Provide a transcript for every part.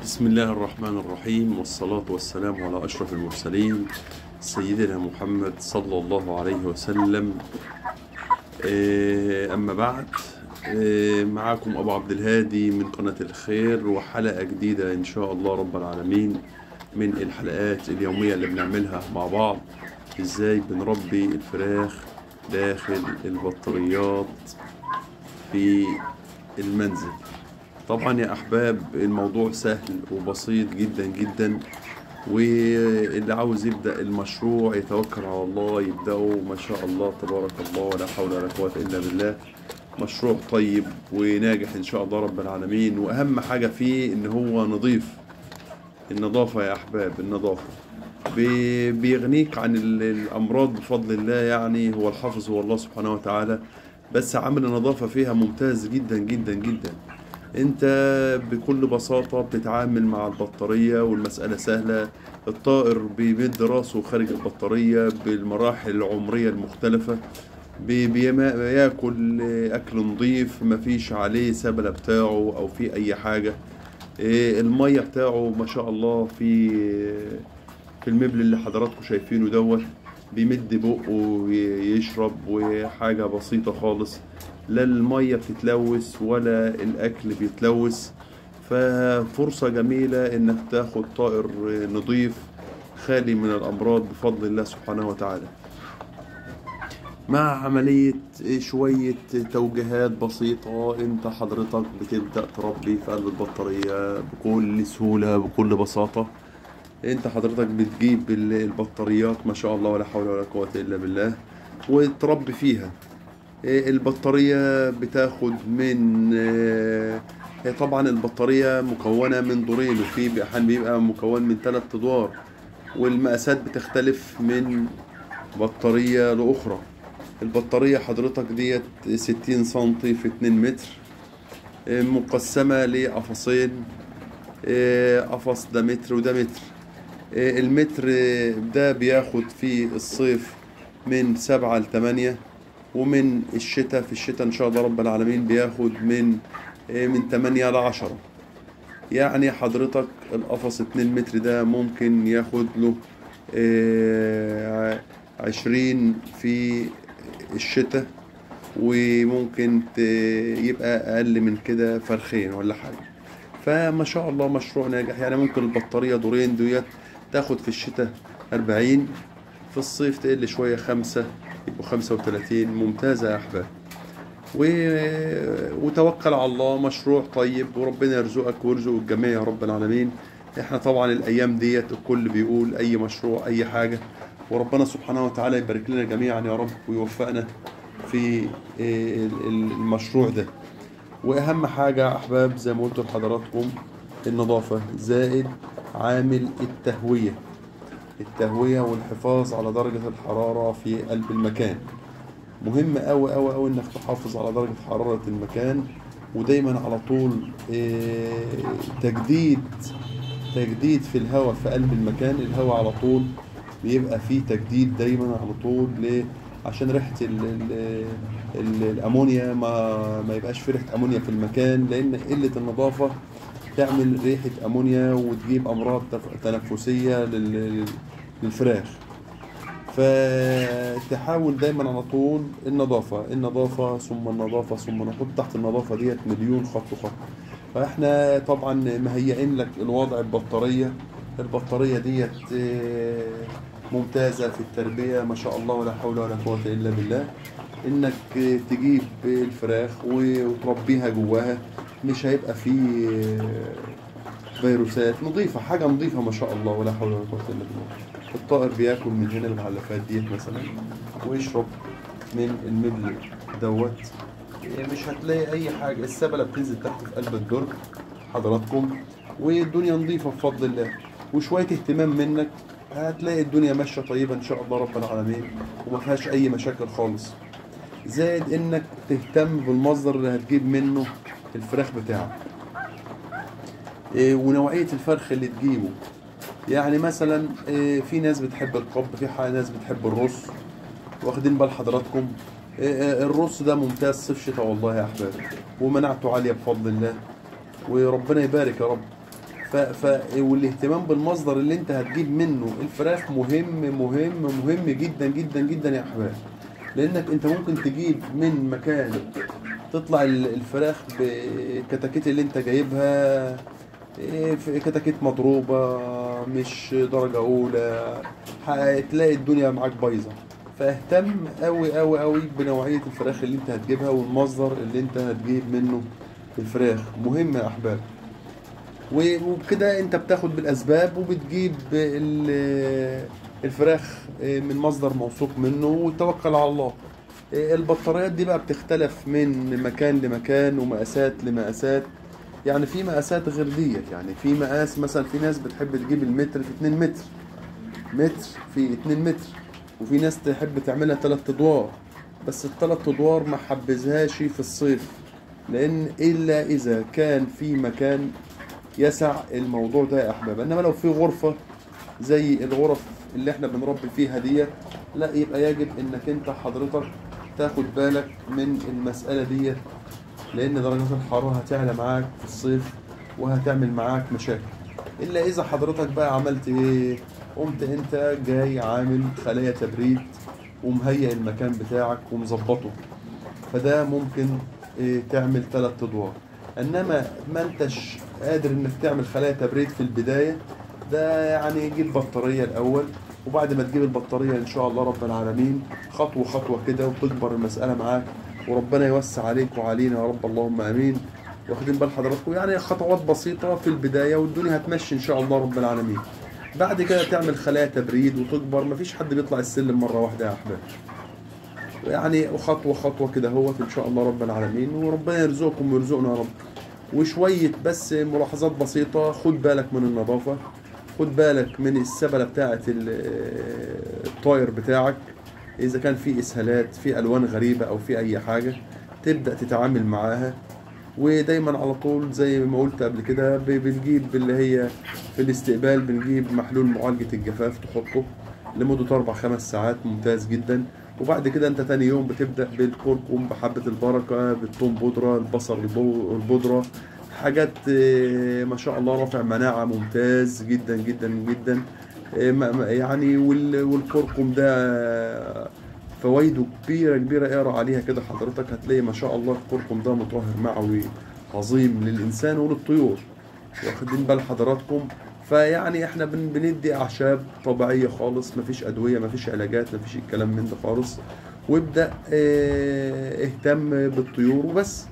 بسم الله الرحمن الرحيم، والصلاة والسلام على أشرف المرسلين سيدنا محمد صلى الله عليه وسلم. أما بعد، معاكم أبو عبد الهادي من قناة الخير، وحلقة جديدة إن شاء الله رب العالمين من الحلقات اليومية اللي بنعملها مع بعض. إزاي بنربي الفراخ داخل البطاريات في المنزل. طبعا يا أحباب الموضوع سهل وبسيط جدا جدا، واللي عاوز يبدأ المشروع يتوكل على الله يبدأه. ما شاء الله تبارك الله ولا حول ولا قوة إلا بالله. مشروع طيب وناجح إن شاء الله رب العالمين، وأهم حاجة فيه إن هو نظيف. النظافة يا أحباب، النظافة بيغنيك عن الأمراض بفضل الله. يعني هو الحافظ هو الله سبحانه وتعالى، بس عامل النظافة فيها ممتاز جدا جدا جدا. انت بكل بساطة بتتعامل مع البطارية والمسألة سهلة. الطائر بيمد راسه خارج البطارية بالمراحل العمرية المختلفة، بياكل أكل نظيف مفيش عليه سبلة بتاعه أو في أي حاجة. المية بتاعه ما شاء الله في المبل اللي حضراتكم شايفينه دوت، بيمد بقه ويشرب، وحاجة بسيطة خالص. لا المية بتتلوث ولا الأكل بيتلوث. ففرصة جميلة إنك تاخد طائر نظيف خالي من الأمراض بفضل الله سبحانه وتعالى، مع عملية شوية توجيهات بسيطة. انت حضرتك بتبدأ تربي في قلب البطارية بكل سهولة بكل بساطة. انت حضرتك بتجيب البطاريات ما شاء الله ولا حول ولا قوة إلا بالله وتربي فيها. البطارية بتاخد من طبعا البطارية مكونة من دورين، وفي أحيانا بيبقى مكون من 3 أدوار، والمقاسات بتختلف من بطارية لأخرى. البطارية حضرتك ديت 60 سنتي في 2 متر، مقسمة لقفصين. قفص ده متر وده متر. المتر ده بياخد في الصيف من 7 ل8، ومن الشتاء في الشتاء ان شاء الله رب العالمين بياخد من 8 ل10. يعني حضرتك القفص 2 متر ده ممكن ياخد له 20 في الشتاء، وممكن يبقى اقل من كده فرخين ولا حاجة. فما شاء الله مشروع ناجح. يعني ممكن البطارية دورين ديت تاخد في الشتاء 40، في الصيف تقل شوية 5 يبقوا 35. ممتازة يا أحباب. وتوكل على الله، مشروع طيب وربنا يرزقك ويرزق الجميع يا رب العالمين. احنا طبعا الأيام ديت الكل بيقول أي مشروع أي حاجة، وربنا سبحانه وتعالى يبارك لنا جميعا يا رب ويوفقنا في المشروع ده. وأهم حاجة يا أحباب زي ما قلت لحضراتكم النظافة، زائد عامل التهوية والحفاظ على درجة الحرارة في قلب المكان. مهم أوي أوي أوي إنك تحافظ على درجة حرارة المكان، ودايما على طول تجديد في الهواء في قلب المكان. الهواء على طول بيبقى فيه تجديد دايما على طول. ليه؟ عشان ريحة الأمونيا ما يبقاش في ريحة أمونيا في المكان، لأن قلة النظافة تعمل ريحة أمونيا وتجيب أمراض تنفسية للفراخ. فتحاول دايما على طول النظافة ثم النظافة، ثم نحط تحت النظافة ديت مليون خط. فاحنا طبعا مهيئين لك الوضع. البطارية ديت ممتازة في التربية ما شاء الله ولا حول ولا قوة إلا بالله. إنك تجيب الفراخ وتربيها جواها، مش هيبقى فيه فيروسات. نظيفة، حاجة نظيفة ما شاء الله ولا حول ولا قوة إلا بالله. الطائر بياكل من هنا من العلفات ديت مثلا، ويشرب من المبل دوت. مش هتلاقي أي حاجة، السبلة بتنزل تحت في قلب الدرج حضراتكم، والدنيا نظيفة بفضل الله. وشوية اهتمام منك هتلاقي الدنيا ماشية طيبة إن شاء الله رب العالمين، وما فيهاش أي مشاكل خالص. زائد إنك تهتم بالمصدر اللي هتجيب منه الفراخ بتاعك، ونوعية الفرخ اللي تجيبه. يعني مثلا في ناس بتحب القب، في ناس بتحب الرز. واخدين بال حضراتكم؟ الرز ده ممتاز صيف شتاء والله يا أحباب، ومناعته عالية بفضل الله، وربنا يبارك يا رب. والاهتمام بالمصدر اللي انت هتجيب منه الفراخ مهم جدا جدا جدا يا احباب. لانك انت ممكن تجيب من مكان تطلع الفراخ بالكتاكيت اللي انت جايبها في كتاكيت مضروبة مش درجة أولى، هتلاقي الدنيا معاك بايظة. فاهتم أوي بنوعية الفراخ اللي انت هتجيبها والمصدر اللي انت هتجيب منه الفراخ، مهم يا أحباب. وبكده انت بتاخد بالأسباب وبتجيب الفراخ من مصدر موثوق منه وتوكل على الله. البطاريات دي بقى بتختلف من مكان لمكان ومقاسات لمقاسات. يعني في مقاسات غير ديت، يعني في مقاس مثلا في ناس بتحب تجيب المتر في 2 متر، متر في 2 متر، وفي ناس تحب تعملها 3 ادوار. بس ال3 ادوار ما حبذهاش في الصيف، لان الا اذا كان في مكان يسع الموضوع ده يا احباب. انما لو في غرفة زي الغرف اللي احنا بنربي فيها ديت، لا يبقى يجب انك انت حضرتك تاخد بالك من المسألة ديت، لان درجات الحرارة هتعلى معاك في الصيف وهتعمل معاك مشاكل. الا اذا حضرتك بقى عملت ايه، قمت انت جاي عامل خلايا تبريد ومهيئ المكان بتاعك ومظبطه، فده ممكن تعمل 3 ادوار. انما ما انتش قادر انك تعمل خلايا تبريد في البداية، ده يعني جيب بطارية الاول، وبعد ما تجيب البطارية ان شاء الله رب العالمين خطوة خطوة كده وتكبر المسألة معاك، وربنا يوسع عليك وعلينا يا رب، اللهم امين. واخدين بال حضراتكم؟ يعني خطوات بسيطة في البداية والدنيا هتمشي ان شاء الله رب العالمين. بعد كده تعمل خلايا تبريد وتكبر. مفيش حد بيطلع السلم مرة واحدة يا احباب، يعني خطوة خطوة كده هوت ان شاء الله رب العالمين، وربنا يرزقكم ويرزقنا يا رب. وشوية بس ملاحظات بسيطة، خد بالك من النظافة، خد بالك من السبلة بتاعة الطاير بتاعك، إذا كان في إسهالات في ألوان غريبة أو في أي حاجة تبدأ تتعامل معاها. ودايما على طول زي ما قلت قبل كده بنجيب اللي هي في الاستقبال بنجيب محلول معالجة الجفاف تحطه لمدة 4-5 ساعات، ممتاز جدا. وبعد كده انت تاني يوم بتبدأ بالكركم بحبة البركة بالثوم بودرة البصل البودرة، حاجات ما شاء الله رافع مناعة ممتاز جدا جدا جدا. يعني والكركم ده فوائده كبيرة كبيرة، اقرا عليها كده حضرتك هتلاقي ما شاء الله الكركم ده مطهر معوي عظيم للإنسان وللطيور، واخدين بال حضراتكم؟ فيعني احنا بندي أعشاب طبيعية خالص، مفيش أدوية مفيش علاجات مفيش الكلام من ده خالص. وابدأ اهتم بالطيور وبس،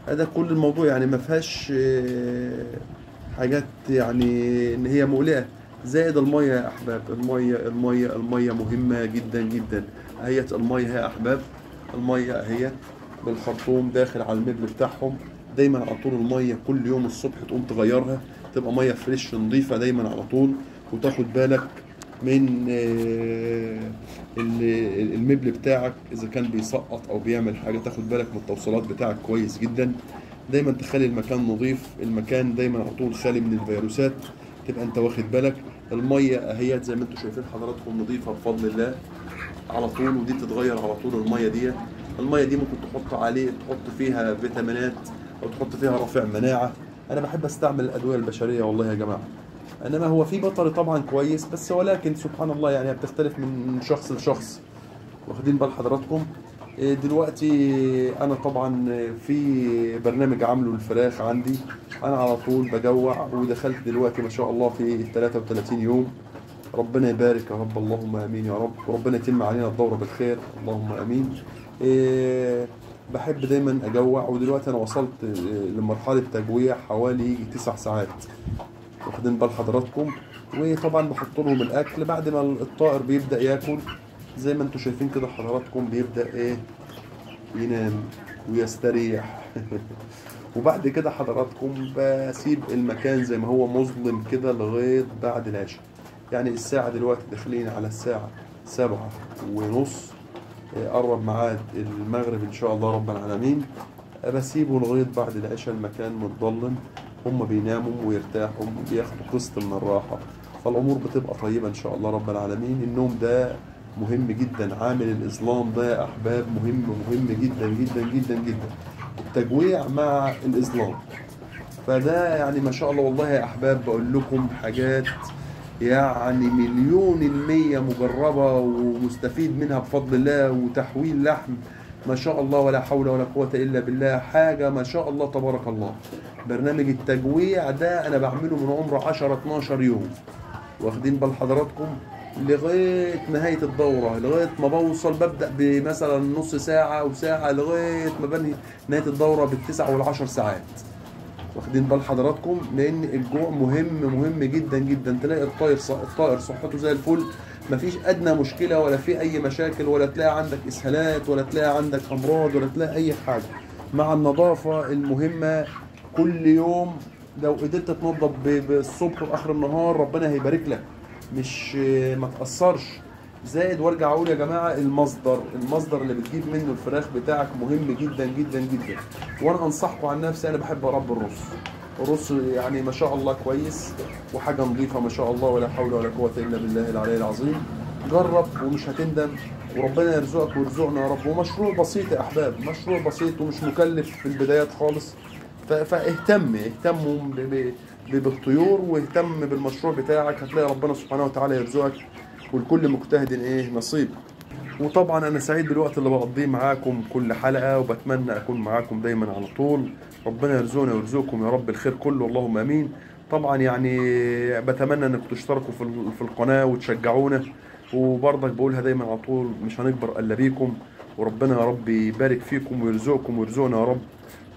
هذا كل الموضوع. يعني ما فيهاش حاجات يعني ان هي مقلقة. زائد المية يا احباب، المية مهمة جدا جدا. اهيت المية يا احباب، المية اهيت بالخرطوم داخل على المبل بتاعهم، دايما على طول المية كل يوم الصبح تقوم تغيرها، تبقى مية فريش نظيفة دايما على طول. وتاخد بالك من المبل بتاعك اذا كان بيسقط او بيعمل حاجة، تاخد بالك من التوصيلات بتاعك كويس جدا. دايما تخلي المكان نظيف، المكان دايما على طول خالي من الفيروسات، تبقى انت واخد بالك. المية اهيت زي ما انتم شايفين حضراتكم نظيفة بفضل الله على طول، ودي تتغير على طول. المية دي ممكن تحط فيها فيتامينات او تحط فيها رافع مناعة. انا بحب استعمل الادوية البشرية والله يا جماعة. انما هو في بطري طبعا كويس، بس ولكن سبحان الله يعني بتختلف من شخص لشخص، واخدين بال حضراتكم؟ دلوقتي انا طبعا في برنامج عامله الفراخ عندي، انا على طول بجوع، ودخلت دلوقتي ما شاء الله في 33 يوم. ربنا يبارك يا رب، اللهم امين يا رب، وربنا يتم علينا الدورة بالخير، اللهم امين. بحب دايما اجوع، ودلوقتي انا وصلت لمرحلة تجويع حوالي 9 ساعات، واخدين بال حضراتكم؟ وطبعا بحط لهم الاكل بعد ما الطائر بيبدأ ياكل، زي ما انتم شايفين كده حضراتكم بيبدأ ايه ينام ويستريح. وبعد كده حضراتكم بسيب المكان زي ما هو مظلم كده لغاية بعد العشاء. يعني الساعة دلوقتي داخلين على الساعة 7:30، قرب ميعاد المغرب ان شاء الله رب العالمين. بسيبه لغاية بعد العشاء، المكان متظلم، هم بيناموا ويرتاحوا وبياخدوا قسط من الراحة، فالأمور بتبقى طيبة إن شاء الله رب العالمين. النوم ده مهم جدا، عامل الإظلام ده يا أحباب مهم جدا جدا جدا جدا. التجويع مع الإظلام، فده يعني ما شاء الله والله يا احباب، بقول لكم حاجات يعني 1,000,000% مجربة ومستفيد منها بفضل الله، وتحويل لحم ما شاء الله ولا حول ولا قوة إلا بالله، حاجة ما شاء الله تبارك الله. برنامج التجويع ده أنا بعمله من عمر 10-12 يوم، واخدين بال حضراتكم، لغاية نهاية الدورة، لغاية ما بوصل ببدأ بمثلا نص ساعة أو ساعة لغاية ما بنهي نهاية الدورة بال9 وال10 ساعات، واخدين بال حضراتكم. لان الجوع مهم جدا جدا. تلاقي الطائر صحته زي الفل، مفيش ادنى مشكله ولا في اي مشاكل، ولا تلاقي عندك اسهالات، ولا تلاقي عندك امراض، ولا تلاقي اي حاجه، مع النظافه المهمه كل يوم. لو قدرت تنظف بالصبح واخر النهار ربنا هيبارك لك، مش ما تاثرش. زائد وارجع اقول يا جماعه، المصدر اللي بتجيب منه الفراخ بتاعك مهم جدا جدا جدا. وانا انصحكم عن نفسي، انا بحب اربي الرز يعني ما شاء الله كويس، وحاجه نظيفه ما شاء الله ولا حول ولا قوه الا بالله العلي العظيم. جرب ومش هتندم، وربنا يرزقك ويرزقنا يا رب. ومشروع بسيط يا احباب، مشروع بسيط ومش مكلف في البدايات خالص. اهتموا بالطيور، واهتم بالمشروع بتاعك، هتلاقي ربنا سبحانه وتعالى يرزقك، ولكل مجتهد نصيب. وطبعا انا سعيد بالوقت اللي بقضيه معاكم كل حلقه، وبتمنى اكون معاكم دايما على طول. ربنا يرزقنا ويرزقكم يا رب الخير كله، اللهم امين. طبعا يعني بتمنى انكم تشتركوا في القناه وتشجعونا، وبرضك بقولها دايما على طول، مش هنكبر الا بيكم. وربنا يا رب يبارك فيكم ويرزقكم ويرزقنا يا رب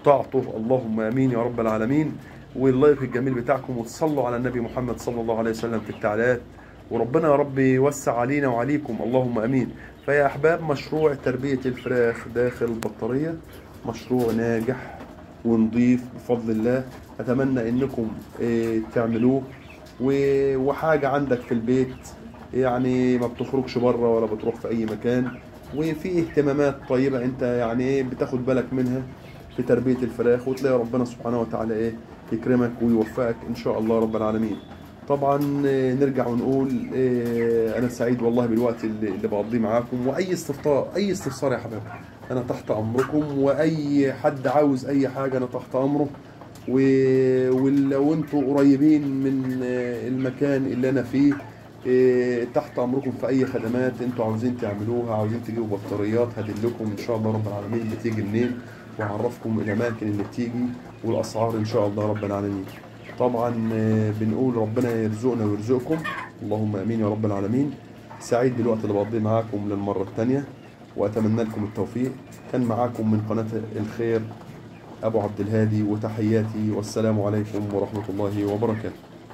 طاعته، اللهم امين يا رب العالمين. واللايك الجميل بتاعكم، وتصلوا على النبي محمد صلى الله عليه وسلم في التعليقات، وربنا يا رب يوسع علينا وعليكم، اللهم امين. فيا احباب، مشروع تربية الفراخ داخل البطارية مشروع ناجح ونضيف بفضل الله. اتمنى انكم تعملوه، وحاجة عندك في البيت، يعني ما بتخرجش بره ولا بتروح في اي مكان، وفي اهتمامات طيبة انت يعني بتاخد بالك منها في تربية الفراخ، وتلاقي ربنا سبحانه وتعالى يكرمك ويوفقك ان شاء الله رب العالمين. طبعا نرجع ونقول انا سعيد والله بالوقت اللي بقضيه معاكم. واي استفسار يا حبايبي انا تحت امركم، واي حد عاوز اي حاجه انا تحت امره. ولو انتوا قريبين من المكان اللي انا فيه، تحت امركم في اي خدمات انتوا عاوزين تعملوها. عاوزين تجيبوا بطاريات، هدلكم ان شاء الله رب العالمين بتيجي منين، واعرفكم الاماكن اللي بتيجي والاسعار ان شاء الله رب العالمين. طبعا بنقول ربنا يرزقنا ويرزقكم، اللهم امين يا رب العالمين. سعيد بالوقت اللي بقضيه معاكم للمره الثانيه، واتمنى لكم التوفيق. كان معاكم من قناه الخير ابو عبد الهادي، وتحياتي والسلام عليكم ورحمه الله وبركاته.